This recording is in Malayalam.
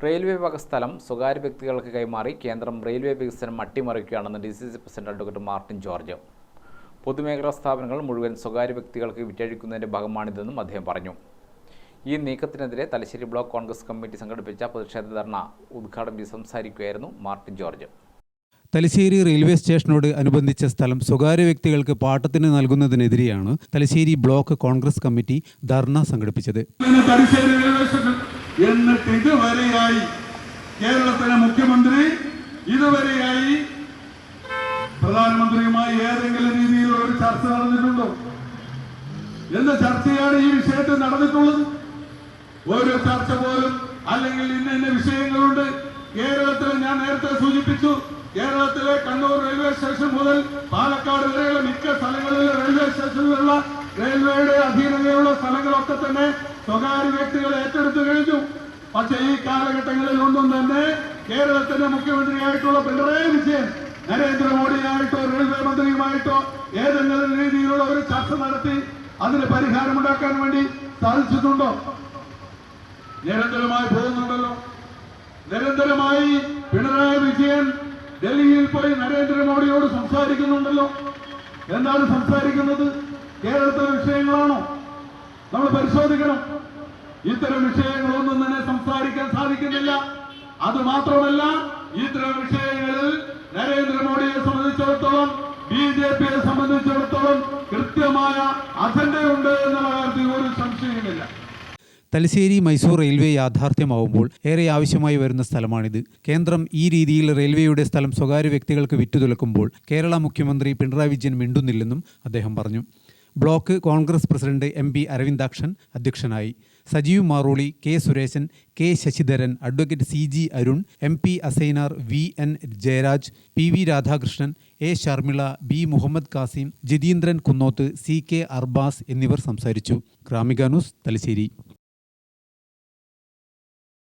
റെയിൽവേ വക സ്ഥലം സ്വകാര്യ വ്യക്തികൾക്ക് കൈമാറി കേന്ദ്രം റെയിൽവേ വികസനം അട്ടിമറിക്കുകയാണെന്ന് DCC president advocate Martin George. പൊതുമേഖലാ സ്ഥാപനങ്ങൾ മുഴുവൻ സ്വകാര്യ വ്യക്തികൾക്ക് വിറ്റഴിക്കുന്നതിന്റെ ഭാഗമാണിതെന്നും അദ്ദേഹം പറഞ്ഞു. ഈ നീക്കത്തിനെതിരെ തലശ്ശേരി ബ്ലോക്ക് കോൺഗ്രസ് കമ്മിറ്റി സംഘടിപ്പിച്ച പ്രതിഷേധ ധർണ ഉദ്ഘാടനം ചെയ്ത് സംസാരിക്കുകയായിരുന്നു മാർട്ടിൻ ജോർജ്. തലശ്ശേരി റെയിൽവേ സ്റ്റേഷനോട് അനുബന്ധിച്ച സ്ഥലം സ്വകാര്യ വ്യക്തികൾക്ക് പാട്ടത്തിന് നൽകുന്നതിനെതിരെയാണ് തലശ്ശേരി ബ്ലോക്ക് കോൺഗ്രസ് കമ്മിറ്റി ധർണ സംഘടിപ്പിച്ചത്. എന്നിട്ട് ഇതുവരെയായി കേരളത്തിലെ മുഖ്യമന്ത്രി ഇതുവരെയായി പ്രധാനമന്ത്രിയുമായി ഏതെങ്കിലും രീതിയിലുള്ള ഒരു ചർച്ച നടന്നിട്ടുണ്ടോ? എന്ത് ചർച്ചയാണ് ഈ വിഷയത്തിൽ നടന്നിട്ടുള്ളത്? ഒരു ചർച്ച പോലും. അല്ലെങ്കിൽ ഇന്ന വിഷയങ്ങളുണ്ട് കേരളത്തിൽ. ഞാൻ നേരത്തെ സൂചിപ്പിച്ചു, കേരളത്തിലെ കണ്ണൂർ റെയിൽവേ സ്റ്റേഷൻ മുതൽ പാലക്കാട് വരെയുള്ള മിക്ക സ്ഥലങ്ങളിലെ റെയിൽവേ സ്റ്റേഷനിലുള്ള റെയിൽവേയുടെ അധീനതയുള്ള സ്ഥലങ്ങളൊക്കെ തന്നെ സ്വകാര്യ വ്യക്തികൾ ഏറ്റെടുത്തു കഴിഞ്ഞു. പക്ഷേ ഈ കാലഘട്ടങ്ങളിൽ ഒന്നും തന്നെ കേരളത്തിന്റെ മുഖ്യമന്ത്രിയായിട്ടുള്ള പിണറായി വിജയൻ നരേന്ദ്രമോദിയായിട്ടോ റെയിൽവേ മന്ത്രിയുമായിട്ടോ ഏതെങ്കിലും രീതിയിലുള്ള ഒരു ചർച്ച നടത്തി അതിന് പരിഹാരമുണ്ടാക്കാൻ വേണ്ടി സാധിച്ചിട്ടുണ്ടോ? നിരന്തരമായി പോകുന്നുണ്ടല്ലോ. നിരന്തരമായി പിണറായി വിജയൻ ഡൽഹിയിൽ പോയി നരേന്ദ്രമോദിയോട് സംസാരിക്കുന്നുണ്ടല്ലോ. എന്താണ് സംസാരിക്കുന്നത്? കേരളത്തിലെ വിഷയങ്ങളാണോ? നമ്മൾ പരിശോധിക്കണം. ഇത്തരം വിഷയങ്ങളൊന്നും തന്നെ സംസാരിക്കാൻ സാധിക്കുന്നില്ല. അത് മാത്രമല്ല, ഇത്തരം വിഷയങ്ങളിൽ നരേന്ദ്രമോദിയെ സംബന്ധിച്ചിടത്തോളം BJPയെ സംബന്ധിച്ചിടത്തോളം കൃത്യമായ അജണ്ടയുണ്ട് എന്നുള്ള കാര്യത്തിൽ ഒരു സംശയമില്ല. തലശ്ശേരി മൈസൂർ റെയിൽവേ യാഥാർത്ഥ്യമാവുമ്പോൾ ഏറെ ആവശ്യമായി വരുന്ന സ്ഥലമാണിത്. കേന്ദ്രം ഈ രീതിയിൽ റെയിൽവേയുടെ സ്ഥലം സ്വകാര്യ വ്യക്തികൾക്ക് വിറ്റുതുലക്കുമ്പോൾ കേരള മുഖ്യമന്ത്രി പിണറായി വിജയൻ മിണ്ടുന്നില്ലെന്നും അദ്ദേഹം പറഞ്ഞു. Block Congress president MP Aravindakshan അധ്യക്ഷനായി. Sajeev Marooli, K Suresan, K Sasidharan, advocate CG Arun, MP Asainar, VN Jayaraj, PV Radhakrishnan, A Sharmila, B Muhammad Kasim, Jitheendran Kunnoth, CK Arbaz എന്നിവർ സംസാരിച്ചു. ഗ്രാമിക ന്യൂസ്, തലശ്ശേരി.